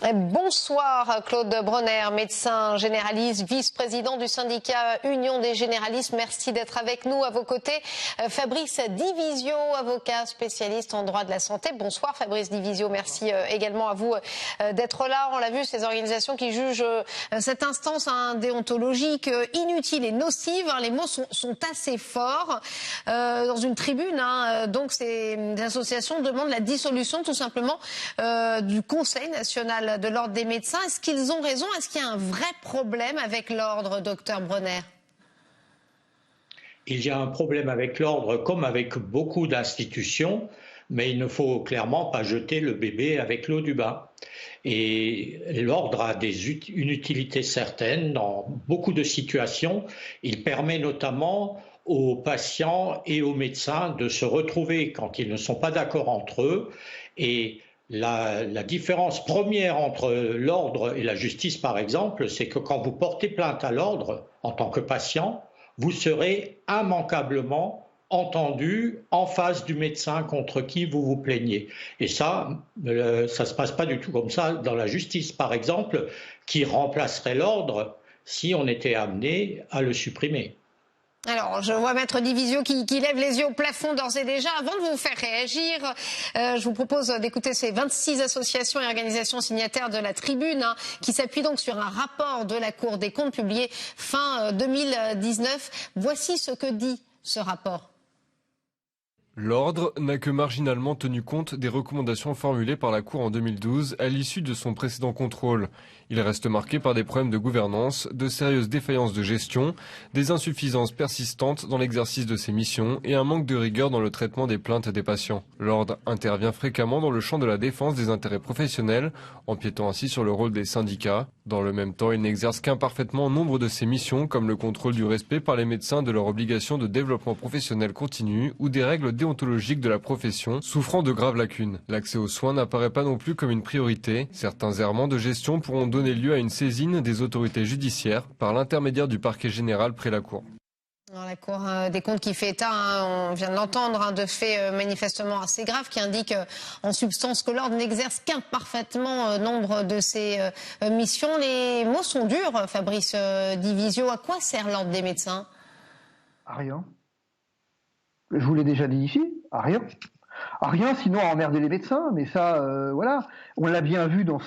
Bonsoir Claude Bronner, médecin généraliste, vice-président du syndicat Union des généralistes. Merci d'être avec nous. À vos côtés, Fabrice Divisio, avocat spécialiste en droit de la santé. Bonsoir Fabrice Divisio, merci également à vous d'être là. On l'a vu, ces organisations qui jugent cette instance déontologique inutile et nocive. Les mots sont assez forts. Dans une tribune, donc ces associations demandent la dissolution tout simplement du Conseil national de l'ordre des médecins. Est-ce qu'ils ont raison? Est-ce qu'il y a un vrai problème avec l'ordre, docteur Bronner? Il y a un problème avec l'ordre comme avec beaucoup d'institutions, mais il ne faut clairement pas jeter le bébé avec l'eau du bain. Et l'ordre a une utilité certaine dans beaucoup de situations. Il permet notamment aux patients et aux médecins de se retrouver quand ils ne sont pas d'accord entre eux. Et la différence première entre l'ordre et la justice, par exemple, c'est que quand vous portez plainte à l'ordre en tant que patient, vous serez immanquablement entendu en face du médecin contre qui vous vous plaignez. Et ça ne se passe pas du tout comme ça dans la justice, par exemple, qui remplacerait l'ordre si on était amené à le supprimer. Alors, je vois Maître Divisio qui lève les yeux au plafond d'ores et déjà. Avant de vous faire réagir, je vous propose d'écouter ces 26 associations et organisations signataires de la tribune qui s'appuient donc sur un rapport de la Cour des comptes publié fin 2019. Voici ce que dit ce rapport. L'ordre n'a que marginalement tenu compte des recommandations formulées par la Cour en 2012 à l'issue de son précédent contrôle. Il reste marqué par des problèmes de gouvernance, de sérieuses défaillances de gestion, des insuffisances persistantes dans l'exercice de ses missions et un manque de rigueur dans le traitement des plaintes des patients. L'ordre intervient fréquemment dans le champ de la défense des intérêts professionnels, empiétant ainsi sur le rôle des syndicats. Dans le même temps, il n'exerce qu'imparfaitement nombre de ses missions, comme le contrôle du respect par les médecins de leur obligation de développement professionnel continu ou des règles déontologiques de la profession, souffrant de graves lacunes. L'accès aux soins n'apparaît pas non plus comme une priorité. Certains errements de gestion pourront donner lieu à une saisine des autorités judiciaires par l'intermédiaire du parquet général près la Cour. Alors, la Cour des comptes qui fait état, on vient de l'entendre, de faits manifestement assez graves qui indiquent en substance que l'ordre n'exerce qu'imparfaitement nombre de ses missions. Les mots sont durs, Fabrice Divisio. À quoi sert l'ordre des médecins? À rien. Je vous l'ai déjà dit ici, à rien. À rien, sinon à emmerder les médecins, mais ça, voilà. On l'a bien vu dans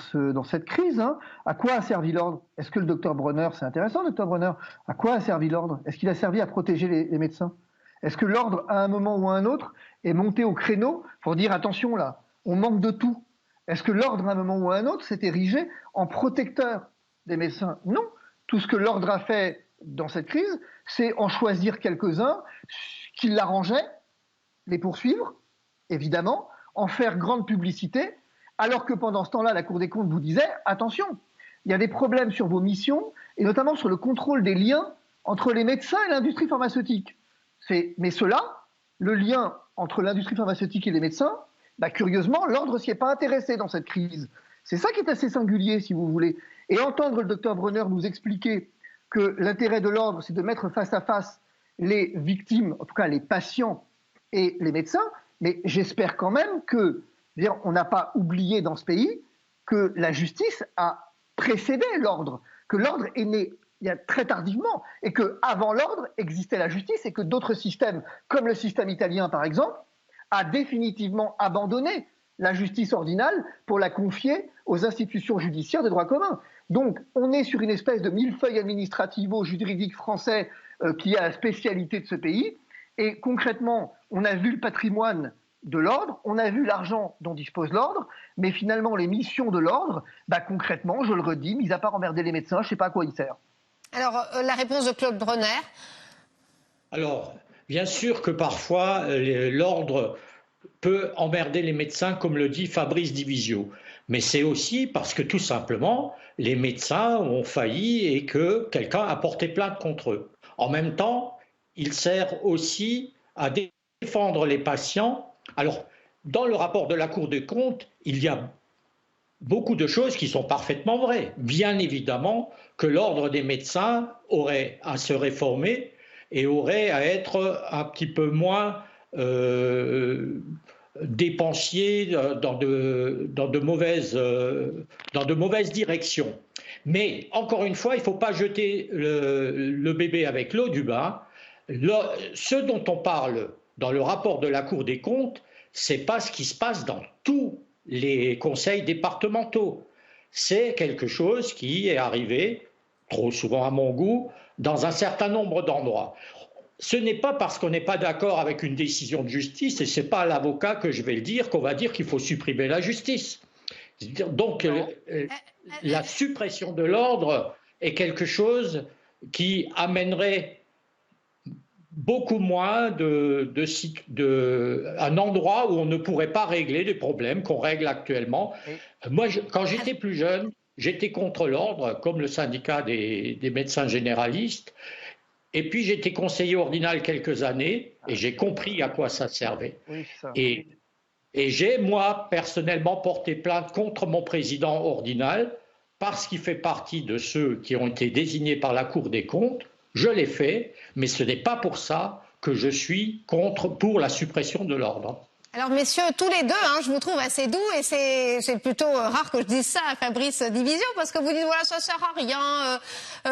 cette crise. À quoi a servi l'ordre? Est-ce que le docteur Bronner, c'est intéressant, docteur Bronner, à quoi a servi l'ordre? Est-ce qu'il a servi à protéger les médecins? Est-ce que l'ordre, à un moment ou à un autre, est monté au créneau pour dire attention là, on manque de tout? Est-ce que l'ordre, à un moment ou à un autre, s'est érigé en protecteur des médecins? Non. Tout ce que l'ordre a fait dans cette crise, c'est en choisir quelques-uns qui l'arrangeaient, les poursuivre, évidemment, en faire grande publicité, alors que pendant ce temps-là, la Cour des comptes vous disait « Attention, il y a des problèmes sur vos missions, et notamment sur le contrôle des liens entre les médecins et l'industrie pharmaceutique. » Mais cela, le lien entre l'industrie pharmaceutique et les médecins, curieusement, l'ordre s'y est pas intéressé dans cette crise. C'est ça qui est assez singulier, si vous voulez. Et entendre le docteur Bronner nous expliquer que l'intérêt de l'ordre, c'est de mettre face à face les victimes, en tout cas les patients et les médecins, mais j'espère quand même que, on n'a pas oublié dans ce pays que la justice a précédé l'ordre, que l'ordre est né très tardivement, et qu'avant l'ordre existait la justice, et que d'autres systèmes, comme le système italien par exemple, a définitivement abandonné la justice ordinale pour la confier aux institutions judiciaires de droit commun. Donc on est sur une espèce de millefeuille administrativo-juridique français qui a la spécialité de ce pays, et concrètement, on a vu le patrimoine de l'ordre, on a vu l'argent dont dispose l'ordre, mais finalement les missions de l'ordre, concrètement, je le redis, mis à part emmerder les médecins, je ne sais pas à quoi il sert. Alors, la réponse de Claude Bronner? Alors, bien sûr que parfois, l'ordre peut emmerder les médecins, comme le dit Fabrice Divisio. Mais c'est aussi parce que, tout simplement, les médecins ont failli et que quelqu'un a porté plainte contre eux. En même temps, il sert aussi à défendre les patients. Alors, dans le rapport de la Cour des comptes, il y a beaucoup de choses qui sont parfaitement vraies. Bien évidemment que l'ordre des médecins aurait à se réformer et aurait à être un petit peu moins dépensier dans de mauvaises directions. Mais encore une fois, il ne faut pas jeter le bébé avec l'eau du bain. Ce dont on parle dans le rapport de la Cour des comptes, ce n'est pas ce qui se passe dans tous les conseils départementaux. C'est quelque chose qui est arrivé, trop souvent à mon goût, dans un certain nombre d'endroits. Ce n'est pas parce qu'on n'est pas d'accord avec une décision de justice, et ce n'est pas à l'avocat que je vais le dire, qu'on va dire qu'il faut supprimer la justice. Donc la suppression de l'ordre est quelque chose qui amènerait beaucoup moins un endroit où on ne pourrait pas régler des problèmes qu'on règle actuellement. Moi, quand j'étais plus jeune, j'étais contre l'ordre, comme le syndicat des médecins généralistes. Et puis j'étais conseiller ordinal quelques années et j'ai compris à quoi ça servait. Oui, ça. Et j'ai, moi, personnellement porté plainte contre mon président ordinal parce qu'il fait partie de ceux qui ont été désignés par la Cour des comptes. Je l'ai fait, mais ce n'est pas pour ça que je suis pour la suppression de l'ordre. Alors messieurs, tous les deux, je vous trouve assez doux et c'est plutôt rare que je dise ça à Fabrice Division parce que vous dites voilà ça sert à rien,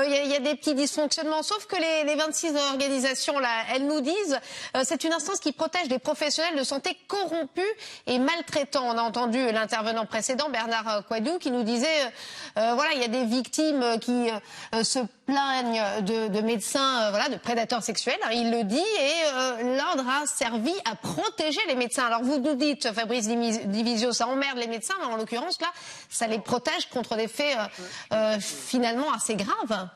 il y a des petits dysfonctionnements, sauf que les 26 organisations là, elles nous disent c'est une instance qui protège des professionnels de santé corrompus et maltraitants. On a entendu l'intervenant précédent Bernard Coadou qui nous disait voilà il y a des victimes qui se plaignent de médecins de prédateurs sexuels, il le dit et l'ordre a servi à protéger les médecins. Alors vous nous dites, Fabrice Divisio, ça emmerde les médecins, mais en l'occurrence, là, ça les protège contre des faits finalement assez graves.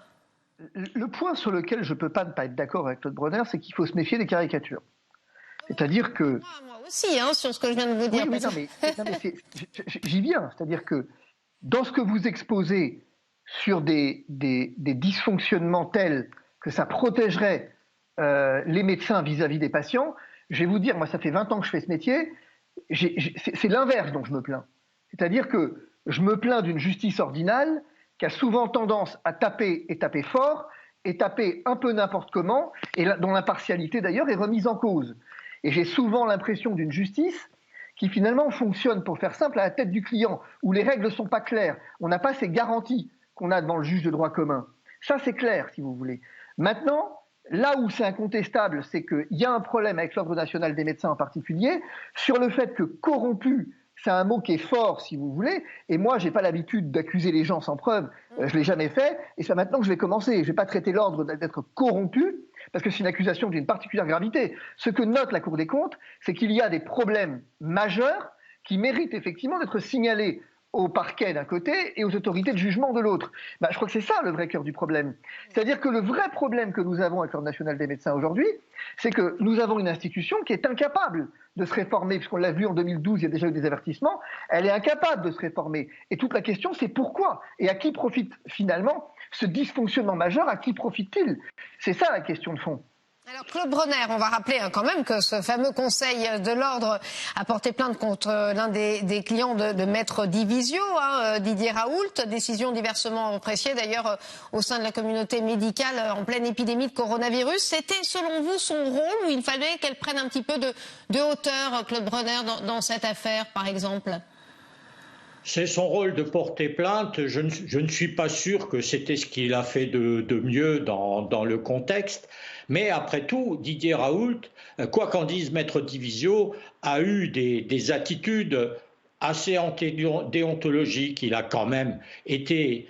Le point sur lequel je ne peux pas ne pas être d'accord avec Claude Bronner, c'est qu'il faut se méfier des caricatures. C'est-à-dire que... Moi aussi, sur ce que je viens de vous dire. Oui, j'y viens. C'est-à-dire que dans ce que vous exposez sur des dysfonctionnements tels que ça protégerait les médecins vis-à-vis des patients, je vais vous dire, moi ça fait 20 ans que je fais ce métier, c'est l'inverse dont je me plains. C'est-à-dire que je me plains d'une justice ordinale qui a souvent tendance à taper et taper fort, et taper un peu n'importe comment, et dont l'impartialité d'ailleurs est remise en cause. Et j'ai souvent l'impression d'une justice qui finalement fonctionne, pour faire simple, à la tête du client, où les règles ne sont pas claires, on n'a pas ces garanties qu'on a devant le juge de droit commun. Ça c'est clair, si vous voulez. Maintenant, là où c'est incontestable, c'est qu'il y a un problème avec l'Ordre national des médecins en particulier, sur le fait que corrompu, c'est un mot qui est fort, si vous voulez, et moi, je n'ai pas l'habitude d'accuser les gens sans preuve, je ne l'ai jamais fait, et c'est maintenant que je vais commencer. Je ne vais pas traiter l'ordre d'être corrompu, parce que c'est une accusation d'une particulière gravité. Ce que note la Cour des comptes, c'est qu'il y a des problèmes majeurs qui méritent effectivement d'être signalés au parquet d'un côté et aux autorités de jugement de l'autre. Je crois que c'est ça le vrai cœur du problème. C'est-à-dire que le vrai problème que nous avons avec l'Ordre national des médecins aujourd'hui, c'est que nous avons une institution qui est incapable de se réformer, puisqu'on l'a vu en 2012, il y a déjà eu des avertissements, elle est incapable de se réformer. Et toute la question, c'est pourquoi ? Et à qui profite finalement ce dysfonctionnement majeur ? À qui profite-t-il ? C'est ça la question de fond. Alors Claude Bronner, on va rappeler quand même que ce fameux conseil de l'ordre a porté plainte contre l'un des clients de Maître Divisio, Didier Raoult, décision diversement appréciée d'ailleurs au sein de la communauté médicale en pleine épidémie de coronavirus. C'était selon vous son rôle ou il fallait qu'elle prenne un petit peu de hauteur, Claude Bronner, dans cette affaire par exemple ? C'est son rôle de porter plainte. Je ne suis pas sûr que c'était ce qu'il a fait de mieux dans le contexte. Mais après tout, Didier Raoult, quoi qu'en dise Maître Divisio, a eu des attitudes assez antidéontologiques. Il a quand même été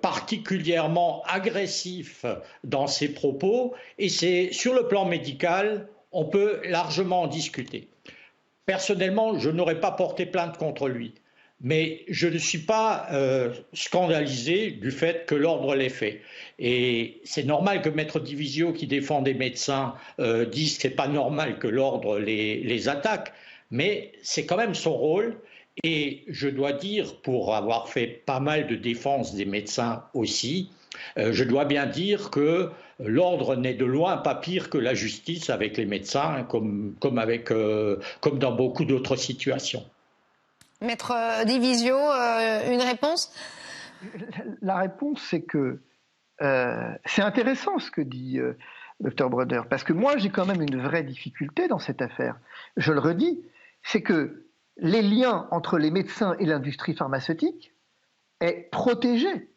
particulièrement agressif dans ses propos. Et c'est sur le plan médical, on peut largement en discuter. Personnellement, je n'aurais pas porté plainte contre lui. Mais je ne suis pas scandalisé du fait que l'ordre l'ait fait. Et c'est normal que Maître Divisio, qui défend des médecins, dise que ce n'est pas normal que l'ordre les attaque. Mais c'est quand même son rôle. Et je dois dire, pour avoir fait pas mal de défense des médecins aussi, je dois bien dire que l'ordre n'est de loin pas pire que la justice avec les médecins, comme dans beaucoup d'autres situations. Maître Divisio, une réponse ? La réponse, c'est que c'est intéressant ce que dit Dr Bronner, parce que moi, j'ai quand même une vraie difficulté dans cette affaire. Je le redis, c'est que les liens entre les médecins et l'industrie pharmaceutique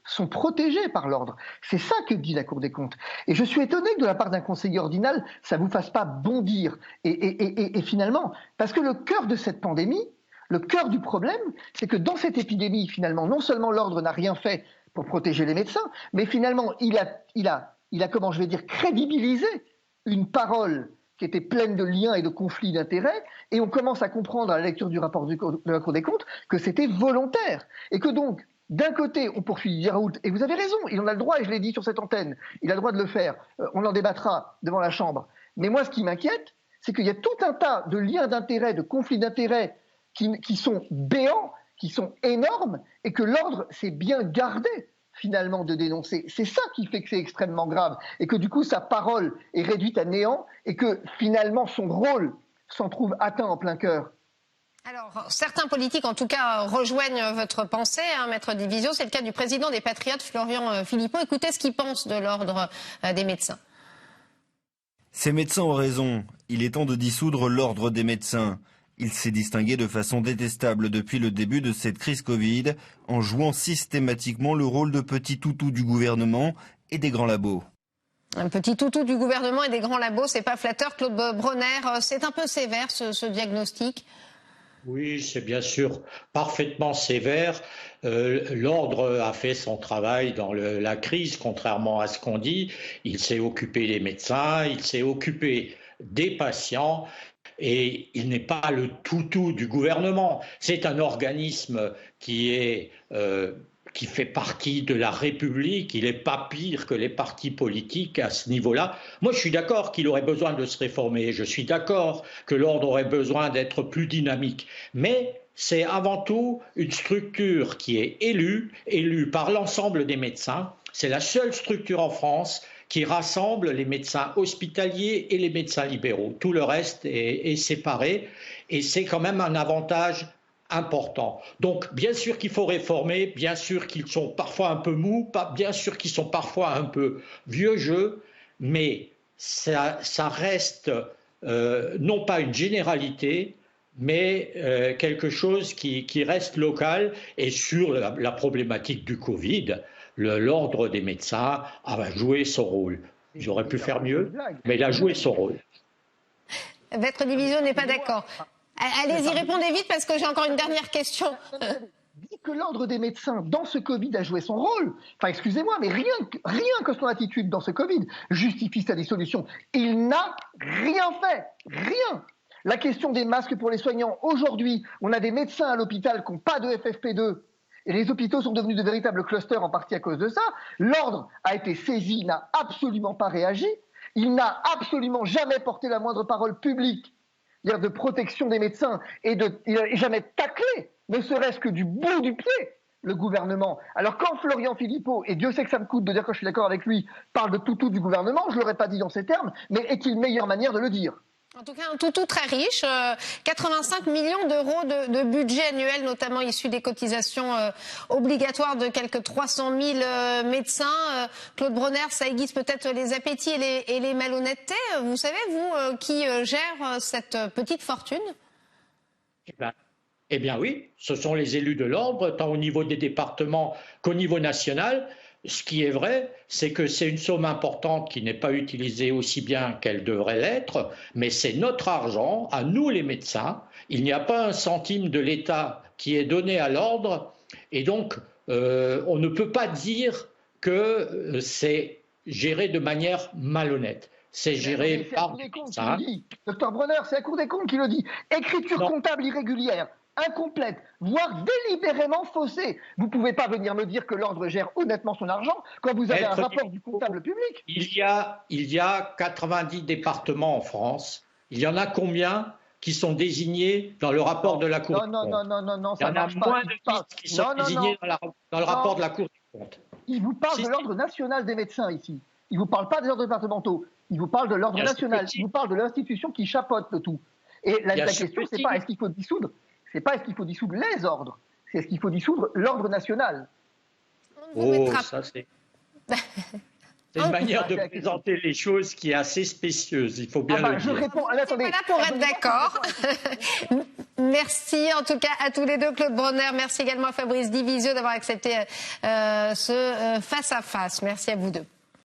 sont protégés par l'ordre. C'est ça que dit la Cour des comptes. Et je suis étonné que de la part d'un conseiller ordinal, ça ne vous fasse pas bondir. Et finalement, parce que le cœur de cette pandémie, le cœur du problème, c'est que dans cette épidémie, finalement, non seulement l'ordre n'a rien fait pour protéger les médecins, mais finalement, il a comment je vais dire, crédibilisé une parole qui était pleine de liens et de conflits d'intérêts, et on commence à comprendre à la lecture du rapport de la Cour des comptes que c'était volontaire. Et que donc, d'un côté, on poursuit Didier Raoult, et vous avez raison, il en a le droit, et je l'ai dit sur cette antenne, il a le droit de le faire, on en débattra devant la Chambre. Mais moi, ce qui m'inquiète, c'est qu'il y a tout un tas de liens d'intérêts, de conflits d'intérêts qui sont béants, qui sont énormes, et que l'ordre s'est bien gardé finalement de dénoncer. C'est ça qui fait que c'est extrêmement grave, et que du coup sa parole est réduite à néant, et que finalement son rôle s'en trouve atteint en plein cœur. Alors, certains politiques, en tout cas, rejoignent votre pensée, Maître Division. C'est le cas du président des Patriotes, Florian Philippot. Écoutez ce qu'il pense de l'ordre des médecins. Ces médecins ont raison. Il est temps de dissoudre l'ordre des médecins. Il s'est distingué de façon détestable depuis le début de cette crise Covid, en jouant systématiquement le rôle de petit toutou du gouvernement et des grands labos. Un petit toutou du gouvernement et des grands labos, c'est pas flatteur. Claude Bronner, c'est un peu sévère ce diagnostic. Oui, c'est bien sûr parfaitement sévère. L'ordre a fait son travail dans la crise, contrairement à ce qu'on dit. Il s'est occupé des médecins, il s'est occupé des patients. Et il n'est pas le toutou du gouvernement. C'est un organisme qui fait partie de la République. Il n'est pas pire que les partis politiques à ce niveau-là. Moi, je suis d'accord qu'il aurait besoin de se réformer. Je suis d'accord que l'ordre aurait besoin d'être plus dynamique. Mais c'est avant tout une structure qui est élue par l'ensemble des médecins. C'est la seule structure en France qui rassemble les médecins hospitaliers et les médecins libéraux. Tout le reste est séparé et c'est quand même un avantage important. Donc bien sûr qu'il faut réformer, bien sûr qu'ils sont parfois un peu mous, bien sûr qu'ils sont parfois un peu vieux jeu, mais ça reste non pas une généralité, mais quelque chose qui reste local. Et sur la problématique du Covid, l'ordre des médecins a joué son rôle. J'aurais pu faire mieux, mais il a joué son rôle. Votre division n'est pas d'accord. Allez-y, répondez vite parce que j'ai encore une dernière question. Dit que l'ordre des médecins dans ce Covid a joué son rôle. Enfin, excusez-moi, mais rien que son attitude dans ce Covid justifie sa dissolution. Il n'a rien fait. Rien. La question des masques pour les soignants. Aujourd'hui, on a des médecins à l'hôpital qui n'ont pas de FFP2. Et les hôpitaux sont devenus de véritables clusters en partie à cause de ça. L'ordre a été saisi, il n'a absolument pas réagi. Il n'a absolument jamais porté la moindre parole publique de protection des médecins et il n'a jamais taclé, ne serait-ce que du bout du pied, le gouvernement. Alors quand Florian Philippot, et Dieu sait que ça me coûte de dire que je suis d'accord avec lui, parle de toutou du gouvernement, je ne l'aurais pas dit dans ces termes, mais est-il meilleure manière de le dire ? En tout cas, un toutou très riche, 85 millions d'euros de budget annuel, notamment issu des cotisations obligatoires de quelques 300 000 médecins. Claude Bronner, ça aiguise peut-être les appétits et les malhonnêtetés. Vous savez, vous, qui gère cette petite fortune ? Eh bien oui, ce sont les élus de l'ordre, tant au niveau des départements qu'au niveau national. Ce qui est vrai, c'est que c'est une somme importante qui n'est pas utilisée aussi bien qu'elle devrait l'être, mais c'est notre argent, à nous les médecins. Il n'y a pas un centime de l'État qui est donné à l'ordre, et donc on ne peut pas dire que c'est géré de manière malhonnête. C'est géré par les médecins. Docteur Bronner, c'est la Cour des comptes qui le dit. Écriture comptable irrégulière, incomplète, voire délibérément faussée. Vous ne pouvez pas venir me dire que l'ordre gère honnêtement son argent quand vous avez un rapport du comptable public. Il y a 90 départements en France. Il y en a combien qui sont désignés dans le rapport de la Cour des comptes? Non, il y en a moins de 10 qui sont désignés dans le rapport de la Cour des comptes. Il vous parle de l'ordre national des médecins ici. Il ne vous parle pas des ordres départementaux. Il vous parle de l'ordre national. Il vous parle de l'institution qui chapeaute le tout. Et la question, c'est pas est-ce qu'il faut dissoudre. C'est pas est-ce qu'il faut dissoudre les ordres, c'est est-ce qu'il faut dissoudre l'ordre national. Ça c'est une manière de présenter les choses qui est assez spécieuse, il faut bien le dire. Je réponds, attendez. Pas là pour être d'accord. Merci en tout cas à tous les deux, Claude Bronner. Merci également à Fabrice Divisio d'avoir accepté ce face-à-face. Merci à vous deux.